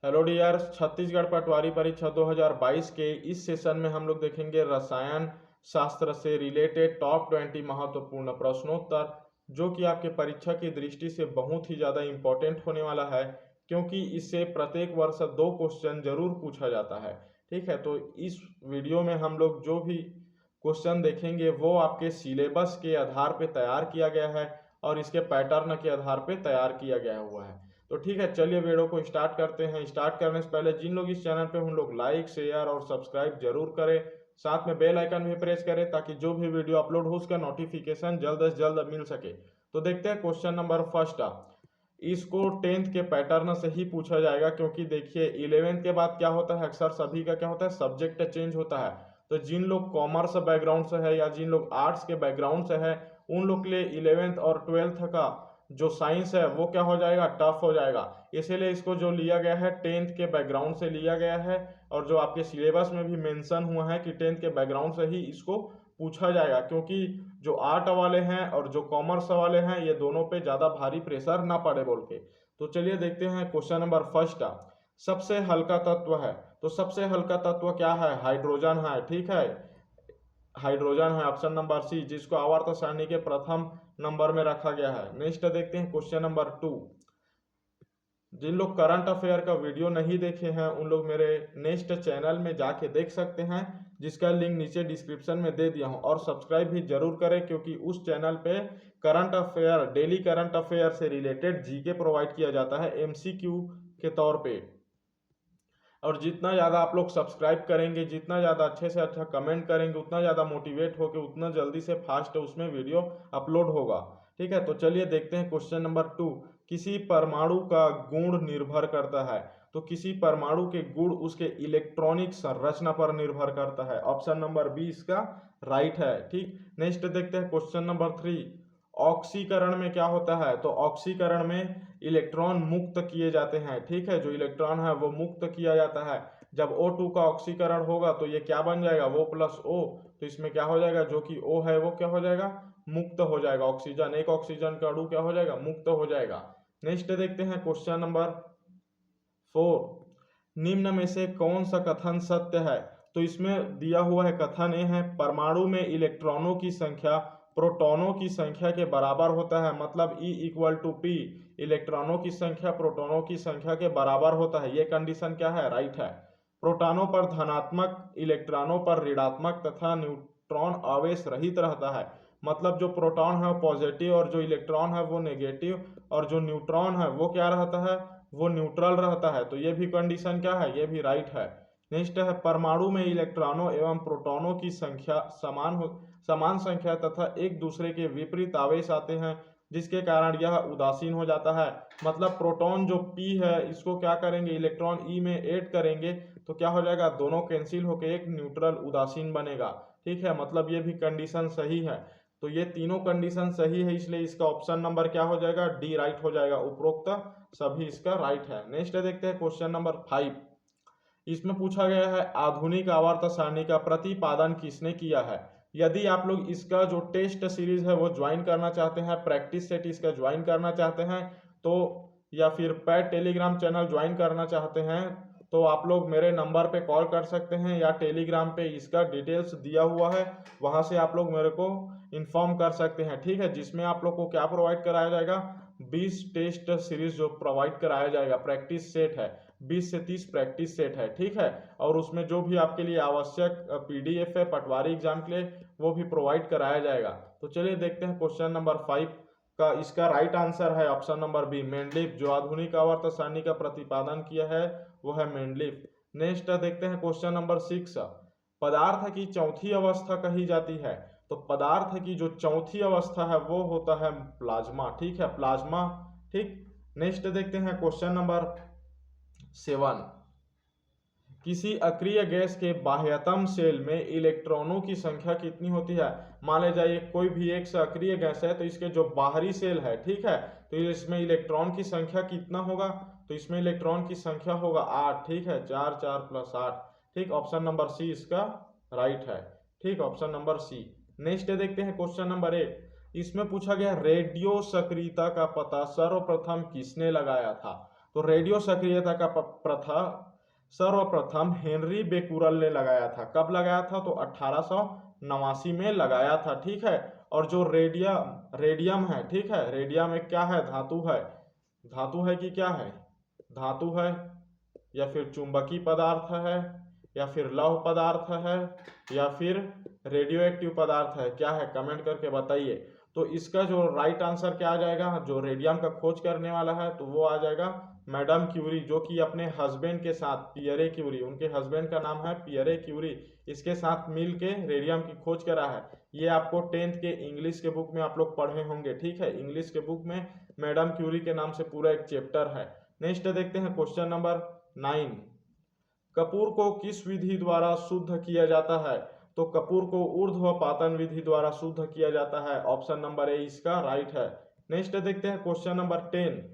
Hello dear, Chhattisgarh पटवारी परीक्षा 2022 के इस सेशन में हम लोग देखेंगे रसायन शास्त्र से रिलेटेड टॉप 20 महत्वपूर्ण प्रश्नोत्तर, जो कि आपके परीक्षा की दृष्टि से बहुत ही ज़्यादा इम्पोर्टेंट होने वाला है, क्योंकि इससे प्रत्येक वर्ष 2 क्वेश्चन जरूर पूछा जाता है। ठीक है, तो इस वीडियो में हम लोग जो भी क्वेश्चन देखेंगे वो आपके सिलेबस के आधार पर तैयार किया गया है और इसके पैटर्न के आधार पर तैयार किया गया हुआ है। तो ठीक है, चलिए वीडियो को स्टार्ट करते हैं। स्टार्ट करने से पहले जिन लोग इस चैनल पे उन लोग लाइक शेयर और सब्सक्राइब जरूर करें, साथ में बेल आइकन भी प्रेस करें ताकि जो भी वीडियो अपलोड हो उसका नोटिफिकेशन जल्द से जल्द मिल सके। तो देखते हैं क्वेश्चन नंबर फर्स्ट। इसको 10th के पैटर्न से ही पूछा जाएगा, क्योंकि देखिए 11th के बाद क्या होता है, अक्सर सभी का क्या होता है, सब्जेक्ट चेंज होता है। तो जिन लोग कॉमर्स बैकग्राउंड से है या जिन लोग आर्ट्स के बैकग्राउंड से है, उन लोग के लिए 11th और 12th का जो साइंस है वो क्या हो जाएगा, टफ हो जाएगा। इसीलिए इसको जो लिया गया है 10th के बैकग्राउंड से लिया गया है, और जो आपके सिलेबस में भी मेंशन हुआ है कि 10th के बैकग्राउंड से ही इसको पूछा जाएगा, क्योंकि जो आर्ट वाले हैं और जो कॉमर्स वाले हैं ये दोनों पे ज़्यादा भारी प्रेशर ना पड़े बोल के। तो चलिए देखते हैं क्वेश्चन नंबर फर्स्ट। सबसे हल्का तत्व है, तो सबसे हल्का तत्व क्या है, हाइड्रोजन है। ठीक है, हाइड्रोजन है, ऑप्शन नंबर सी, जिसको आवर्त सारणी के प्रथम नंबर में रखा गया है। नेक्स्ट देखते हैं क्वेश्चन नंबर 2। जिन लोग करंट अफेयर का वीडियो नहीं देखे हैं उन लोग मेरे नेक्स्ट चैनल में जाके देख सकते हैं, जिसका लिंक नीचे डिस्क्रिप्शन में दे दिया हूं, और सब्सक्राइब भी जरूर करें, क्योंकि उस चैनल पे current affair, daily current affair से रिलेटेड जीके प्रोवाइड किया जाता है एमसीक्यू के तौर पे। और जितना ज़्यादा आप लोग सब्सक्राइब करेंगे, जितना ज़्यादा अच्छे से अच्छा कमेंट करेंगे, उतना ज़्यादा मोटिवेट होकर उतना जल्दी से फास्ट उसमें वीडियो अपलोड होगा। ठीक है, तो चलिए देखते हैं क्वेश्चन नंबर 2। किसी परमाणु का गुण निर्भर करता है, तो किसी परमाणु के गुण उसके इलेक्ट्रॉनिक संरचना पर निर्भर करता है। ऑप्शन नंबर बी इसका राइट है। ठीक, नेक्स्ट देखते हैं क्वेश्चन नंबर 3। ऑक्सीकरण में क्या होता है, तो ऑक्सीकरण में इलेक्ट्रॉन मुक्त किए जाते हैं। ठीक है, जो इलेक्ट्रॉन है वो मुक्त किया जाता है। जब O2 का ऑक्सीकरण होगा तो ये क्या बन जाएगा, वो प्लस O, तो इसमें क्या हो जाएगा, जो कि O है वो क्या हो जाएगा, मुक्त हो जाएगा। ऑक्सीजन, एक ऑक्सीजन का अणु क्या हो जाएगा, मुक्त हो जाएगा। नेक्स्ट देखते हैं क्वेश्चन नंबर 4। निम्न में से कौन सा कथन सत्य है, तो इसमें दिया हुआ है कथन ये है, परमाणु में इलेक्ट्रॉनों की संख्या प्रोटॉनों की संख्या के बराबर होता है, मतलब E इक्वल टू P, इलेक्ट्रॉनों की संख्या प्रोटॉनों की संख्या के बराबर होता है। ये कंडीशन क्या है, राइट है। प्रोटॉनों पर धनात्मक, इलेक्ट्रॉनों पर ऋणात्मक तथा न्यूट्रॉन आवेश रहित रहता है, मतलब जो प्रोटॉन है वो पॉजिटिव और जो इलेक्ट्रॉन है वो नेगेटिव, और जो न्यूट्रॉन है वो क्या रहता है, वो न्यूट्रल रहता है। तो ये भी कंडीशन क्या है, ये भी राइट है। नेक्स्ट है, परमाणु में इलेक्ट्रॉनों एवं प्रोटॉनों की संख्या समान संख्या तथा एक दूसरे के विपरीत आवेश आते हैं, जिसके कारण यह उदासीन हो जाता है। मतलब प्रोटॉन जो P है इसको क्या करेंगे, इलेक्ट्रॉन E में ऐड करेंगे तो क्या हो जाएगा, दोनों कैंसिल होकर एक न्यूट्रल उदासीन बनेगा। ठीक है, मतलब ये भी कंडीशन सही है। तो ये तीनों कंडीशन सही है, इसलिए इसका ऑप्शन नंबर क्या हो जाएगा, डी राइट हो जाएगा। उपरोक्त सभी इसका राइट है। नेक्स्ट देखते हैं क्वेश्चन नंबर 5। इसमें पूछा गया है, आधुनिक आवर्त सारणी का प्रतिपादन किसने किया है। यदि आप लोग इसका जो टेस्ट सीरीज है वो ज्वाइन करना चाहते हैं, प्रैक्टिस सेट इसका ज्वाइन करना चाहते हैं, तो या फिर पैड टेलीग्राम चैनल ज्वाइन करना चाहते हैं, तो आप लोग मेरे नंबर पे कॉल कर सकते हैं, या टेलीग्राम पे इसका डिटेल्स दिया हुआ है, वहां से आप लोग मेरे को इन्फॉर्म कर सकते हैं। ठीक है, जिसमें आप लोग को क्या प्रोवाइड कराया जाएगा, 20 टेस्ट सीरीज जो प्रोवाइड कराया जाएगा, प्रैक्टिस सेट है, 20 से 30 प्रैक्टिस सेट है। ठीक है, और उसमें जो भी आपके लिए आवश्यक PDF है पटवारी एग्जाम के लिए वो भी प्रोवाइड कराया जाएगा। तो चलिए देखते हैं क्वेश्चन नंबर 5 का, इसका राइट आंसर है ऑप्शन नंबर बी, मेंडलीफ। जो आधुनिक आवर्त सारणी का प्रतिपादन किया है वो है मेंडलीफ। नेक्स्ट देखते हैं क्वेश्चन नंबर 6। पदार्थ की चौथी अवस्था कही जाती है, तो पदार्थ की जो चौथी अवस्था है वो होता है प्लाज्मा। ठीक है, प्लाज्मा। ठीक, नेक्स्ट देखते हैं क्वेश्चन नंबर 7। किसी अक्रिय गैस के बाह्यतम सेल में इलेक्ट्रॉनों की संख्या कितनी होती है। मान ले जाइए कोई भी एक सक्रिय गैस है, तो इसके जो बाहरी सेल है, ठीक है, तो इसमें इलेक्ट्रॉन की संख्या कितना होगा, तो इसमें इलेक्ट्रॉन की संख्या होगा 8। ठीक है, 4 4 प्लस 8। ठीक, ऑप्शन नंबर सी इसका राइट है। ठीक, ऑप्शन नंबर सी। नेक्स्ट देखते हैं क्वेश्चन नंबर 8। इसमें पूछा गया रेडियो सक्रियता का पता सर्वप्रथम किसने लगाया था, तो रेडियो सक्रियता का प्रथा सर्वप्रथम हेनरी बेकुरल ने लगाया था। कब लगाया था? तो 1889 में लगाया था, ठीक है। और जो रेडियम है, ठीक है, रेडियम एक क्या है? धातु है। धातु है कि क्या है? धातु है, या फिर चुंबकीय पदार्थ है, या फिर लौह पदार्थ है, या फिर रेडियो एक्टिव पदार्थ है? क्या है? कमेंट करके बताइए। तो इसका जो राइट आंसर क्या आ जाएगा? जो रेडियम का खोज करने वाला है तो वो आ जाएगा मैडम क्यूरी, जो कि अपने हस्बैंड के साथ, पियरे क्यूरी, उनके हस्बैंड का नाम है पियरे क्यूरी, इसके साथ मिल के रेडियम की खोज करा है। ये आपको 10th के इंग्लिश के बुक में आप लोग पढ़े होंगे, ठीक है। इंग्लिश के बुक में मैडम क्यूरी के नाम से पूरा एक चैप्टर है। नेक्स्ट देखते हैं क्वेश्चन नंबर 9। कपूर को किस विधि द्वारा शुद्ध किया जाता है? तो कपूर को ऊर्ध्वपातन विधि द्वारा शुद्ध किया जाता है। ऑप्शन नंबर ए इसका राइट है। नेक्स्ट देखते हैं क्वेश्चन नंबर 10।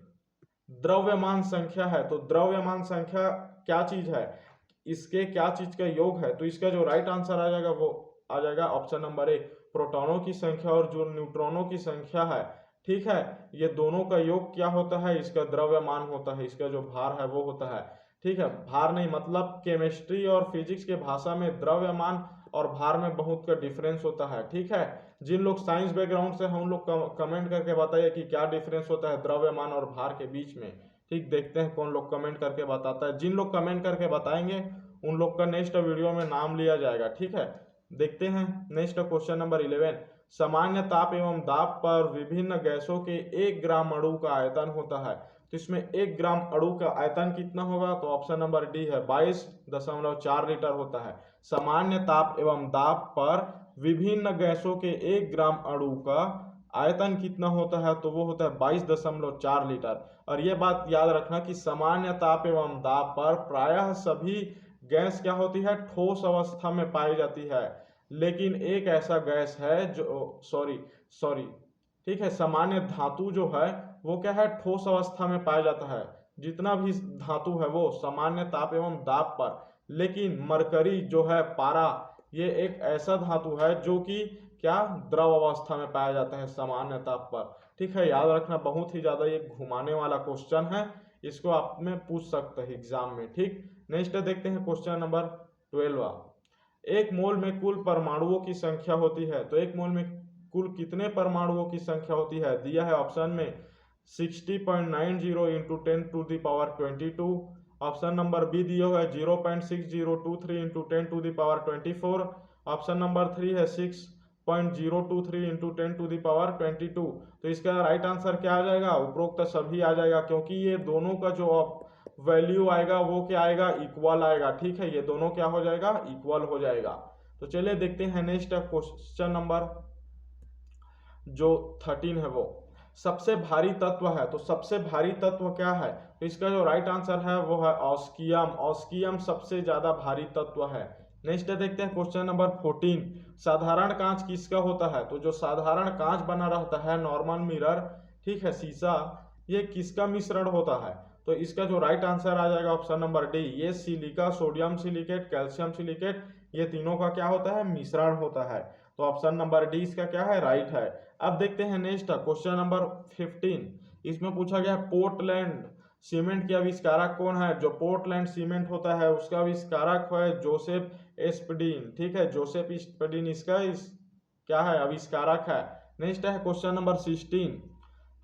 द्रव्यमान संख्या है, तो द्रव्यमान संख्या क्या चीज है? इसके क्या चीज का योग है? तो इसका जो राइट आंसर आ जाएगा वो आ जाएगा ऑप्शन नंबर ए, प्रोटॉनों की संख्या और जो न्यूट्रॉनों की संख्या है, ठीक है, ये दोनों का योग क्या होता है? इसका द्रव्यमान होता है। इसका जो भार है वो होता है, ठीक है। भार नहीं, मतलब केमिस्ट्री और फिजिक्स के भाषा में द्रव्यमान और भार में बहुत का डिफरेंस होता है, ठीक है। जिन लोग साइंस बैकग्राउंड से हम लोग कमेंट करके बताइए कि क्या डिफरेंस होता है द्रव्यमान और भार के बीच में, ठीक। देखते हैं कौन लोग कमेंट करके बताता है। जिन लोग कमेंट करके बताएंगे उन लोग का नेक्स्ट वीडियो में नाम लिया जाएगा, ठीक है। देखते हैं नेक्स्ट क्वेश्चन नंबर 11। सामान्य ताप एवं दाब पर विभिन्न गैसों के 1 ग्राम अणु का आयतन होता है। तो इसमें 1 ग्राम अणु का आयतन कितना होगा? तो ऑप्शन नंबर डी है, 22.4 लीटर होता है। सामान्य ताप एवं दाब पर विभिन्न गैसों के 1 ग्राम अणु का आयतन कितना होता है? तो वो होता है 22.4 लीटर। और ये बात याद रखना कि सामान्य ताप एवं दाब पर प्रायः सभी गैस क्या होती है? ठोस अवस्था में पाई जाती है। लेकिन एक ऐसा गैस है जो सॉरी ठीक है, सामान्य धातु जो है वो क्या है? ठोस अवस्था में पाया जाता है। जितना भी धातु है वो सामान्य ताप एवं दाब पर। लेकिन मरकरी जो है, पारा, ये एक ऐसा धातु है जो कि क्या? द्रव अवस्था में पाया जाता है सामान्य ताप पर, ठीक है। याद रखना, बहुत ही ज्यादा ये घुमाने वाला क्वेश्चन है, इसको आप में पूछ सकते हैं एग्जाम में, ठीक। नेक्स्ट देखते हैं क्वेश्चन नंबर 12। एक मोल में कुल परमाणुओं की संख्या होती है। तो एक मोल में कुल कितने परमाणुओं की संख्या होती है? दिया है ऑप्शन में 60.90 इंटू 10⁻22। ऑप्शन नंबर बी दिया हुआ है 0.6023 इंटू 10⁻24। ऑप्शन नंबर 3 है 6.023 इंटू 10⁻22। तो इसका राइट आंसर क्या आ जाएगा? उपरोक्त सभी आ जाएगा, क्योंकि ये दोनों का जो वैल्यू आएगा वो क्या आएगा? इक्वल आएगा, ठीक है। ये दोनों क्या हो जाएगा? इक्वल हो जाएगा। तो चलिए देखते हैं नेक्स्ट क्वेश्चन नंबर जो 13 है, वो सबसे भारी तत्व है। तो सबसे भारी तत्व क्या है? तो इसका जो राइट आंसर है वो है ऑस्कियम। ऑस्कियम सबसे ज्यादा भारी तत्व है। नेक्स्ट देखते हैं क्वेश्चन नंबर 14। साधारण कांच किसका होता है? तो जो साधारण कांच बना रहता है, नॉर्मल मिरर, ठीक है, शीशा, ये किसका मिश्रण होता है? तो इसका जो राइट आंसर आ जाएगा ऑप्शन नंबर डी, ये silica, sodium silicate, calcium silicate, ये तीनों का क्या होता है? मिश्रण होता है। तो ऑप्शन नंबर डी इसका क्या है? राइट है। अब देखते हैं नेक्स्ट क्वेश्चन नंबर 15। इसमें पूछा गया पोर्टलैंड सीमेंट के आविष्कारक कौन है? जो पोर्टलैंड सीमेंट होता है उसका आविष्कारक है जोसेफ स्पीडिन, ठीक है। जोसेफ स्पीडिन इसका क्या है? आविष्कारक है। नेक्स्ट है क्वेश्चन नंबर 16।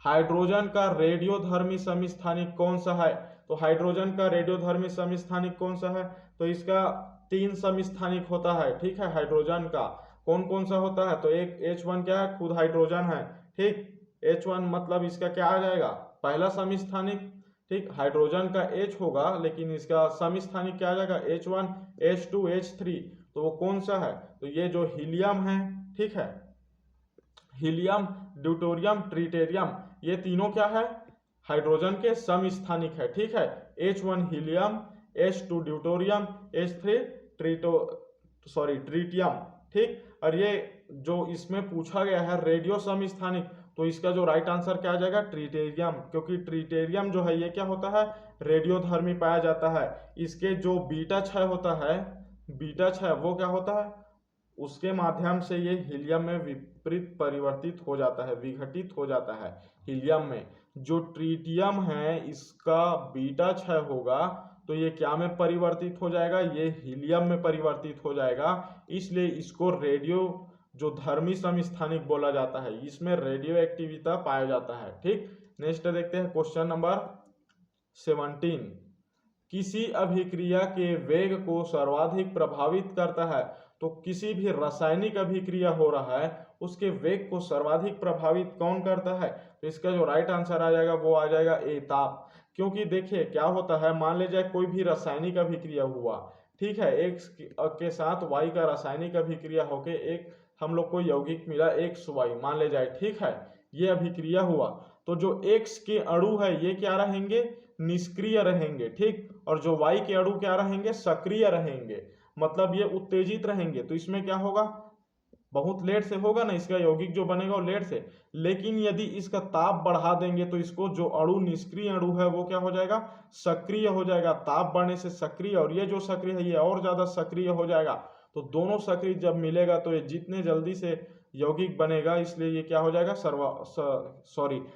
हाइड्रोजन का रेडियोधर्मी समस्थानिक कौन सा है? तो हाइड्रोजन का रेडियोधर्मी समस्थानिक कौन सा है? तो इसका 3 समस्थानिक होता है, ठीक है। हाइड्रोजन का कौन कौन सा होता है? तो एक H1 क्या है? खुद हाइड्रोजन है, ठीक। H1 मतलब इसका क्या आ जाएगा? पहला समस्थानिक, ठीक। हाइड्रोजन का H होगा लेकिन इसका समस्थानिक क्या आ जाएगा? H1 H2 H3। तो वो कौन सा है? तो ये जो हीलियम है, ठीक है, हीलियम, ड्यूटेरियम, ट्रिटियम, ये तीनों क्या है? हाइड्रोजन के समस्थानिक है, ठीक है। H1 helium, H2 deuterium, H3 tritium, ठीक। और ये जो इसमें पूछा गया है रेडियो समस्थानिक, तो इसका जो राइट आंसर क्या आ जाएगा? ट्रिटेरियम, क्योंकि ट्रिटेरियम जो है ये क्या होता है? रेडियोधर्मी पाया जाता है। इसके जो बीटा क्षय होता है, बीटा क्षय वो क्या होता है? उसके माध्यम से ये हीलियम में विपरीत परिवर्तित हो जाता है, विघटित हो जाता है हीलियम में। जो ट्रीटियम है इसका बीटा क्षय होगा तो ये क्या में परिवर्तित हो जाएगा, ये हीलियम में परिवर्तित हो जाएगा। इसलिए इसको रेडियो जो धर्मी समस्थानिक बोला जाता है, इसमें रेडियो एक्टिविटी पाया जाता है। ठीक, नेक्स्ट देखते हैं क्वेश्चन नंबर 17। किसी अभिक्रिया के वेग को सर्वाधिक प्रभावित करता है, तो किसी भी रासायनिक अभिक्रिया हो रहा है उसके वेग को सर्वाधिक प्रभावित कौन करता है, तो इसका जो राइट आंसर आ जाएगा वो आ जाएगा ए, ताप। क्योंकि देखिए क्या होता है, मान लीजिए कोई भी रासायनिक अभिक्रिया हुआ, ठीक है, एक्स के साथ वाई का रासायनिक अभिक्रिया होके एक हम लोग को यौगिक मिला XY मान ले जाए, ठीक है, ये अभिक्रिया हुआ तो जो X के अणु है ये क्या रहेंगे, निष्क्रिय रहेंगे। ठीक, और जो Y के अणु क्या रहेंगे, सक्रिय रहेंगे, मतलब ये उत्तेजित रहेंगे। तो इसमें क्या होगा, बहुत लेट से होगा ना, इसका यौगिक जो बनेगा वो लेट से। लेकिन यदि इसका ताप बढ़ा देंगे तो इसको जो अणु निष्क्रिय अणु है वो क्या हो जाएगा, सक्रिय हो जाएगा। ताप बढ़ने से सक्रिय, और ये जो सक्रिय है ये और ज्यादा सक्रिय हो जाएगा। तो दोनों सक्रिय जब मिलेगा तो ये जितने जल्दी से यौगिक बनेगा, इसलिए ये क्या हो जाएगा,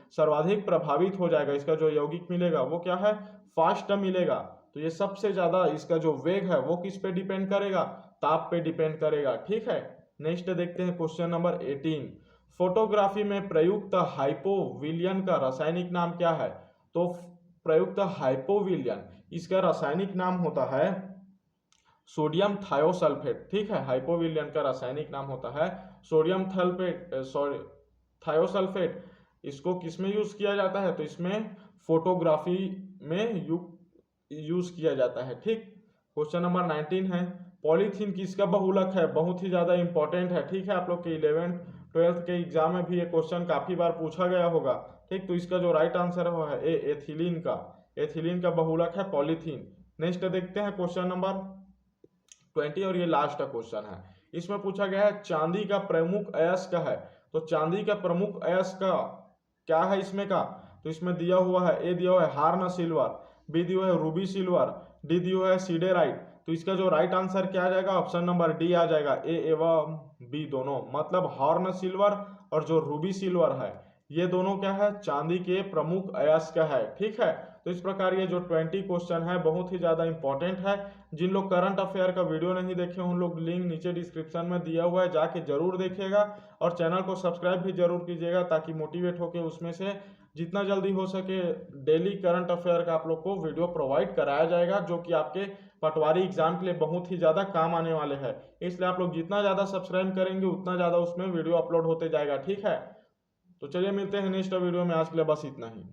सर्वाधिक प्रभावित हो जाएगा। इसका जो यौगिक मिलेगा वो क्या है, फास्ट मिलेगा। तो ये सबसे ज्यादा इसका जो वेग है वो किस पे डिपेंड करेगा, ताप पे डिपेंड करेगा। ठीक है, नेक्स्ट देखते हैं क्वेश्चन नंबर 18। फोटोग्राफी में प्रयुक्त हाइपोविलियन का रासायनिक नाम क्या है, तो प्रयुक्त हाइपोविलियन इसका रासायनिक नाम होता है सोडियम थायोसल्फेट। ठीक है, हाइपोविलियन का रासायनिक नाम होता है सोडियम थायोसल्फेट। इसको किस में यूज किया जाता है, तो इसमें फोटोग्राफी में यूज किया जाता है। ठीक, क्वेश्चन नंबर 19 है, पॉलीथीन किसका बहुलक है, बहुत ही ज्यादा इंपॉर्टेंट है। ठीक है, आप लोग के 11th 12th के एग्जाम में भी ये क्वेश्चन काफी बार पूछा गया होगा। ठीक, तो इसका जो राइट आंसर है वो है ए, एथिलीन का बहुलक है पॉलीथीन। नेक्स्ट देखते हैं क्वेश्चन नंबर 20 और ये लास्ट का क्वेश्चन है। इसमें पूछा गया है चांदी का प्रमुख अयस्क है, तो चांदी का प्रमुख अयस्क क्या है इसमें का, तो इसमें दिया हुआ है, ए दिया हुआ है हार्न सिल्वर, बी दिया है रूबी सिल्वर, डी दिया हुआ है सीडेराइट। तो इसका जो राइट आंसर क्या आ जाएगा, ऑप्शन नंबर डी आ जाएगा, ए एवं बी दोनों, मतलब हॉर्न सिल्वर और जो रूबी सिल्वर है ये दोनों क्या है, चांदी के प्रमुख अयस्क है। ठीक है, तो इस प्रकार ये जो 20 क्वेश्चन है बहुत ही ज्यादा इंपॉर्टेंट है। जिन लोग करंट अफेयर का वीडियो नहीं देखे उन लोग लिंक नीचे डिस्क्रिप्शन में दिया हुआ है, जाके जरूर देखिएगा और चैनल को सब्सक्राइब भी जरूर कीजिएगा ताकि मोटिवेट होकर उसमें से जितना जल्दी हो सके डेली करंट अफेयर का आप लोग को वीडियो प्रोवाइड कराया जाएगा, जो कि आपके पटवारी एग्जाम के लिए बहुत ही ज्यादा काम आने वाले हैं। इसलिए आप लोग जितना ज्यादा सब्सक्राइब करेंगे उतना ज्यादा उसमें वीडियो अपलोड होते जाएगा। ठीक है, तो चलिए मिलते हैं नेक्स्ट वीडियो में, आज के लिए बस इतना ही।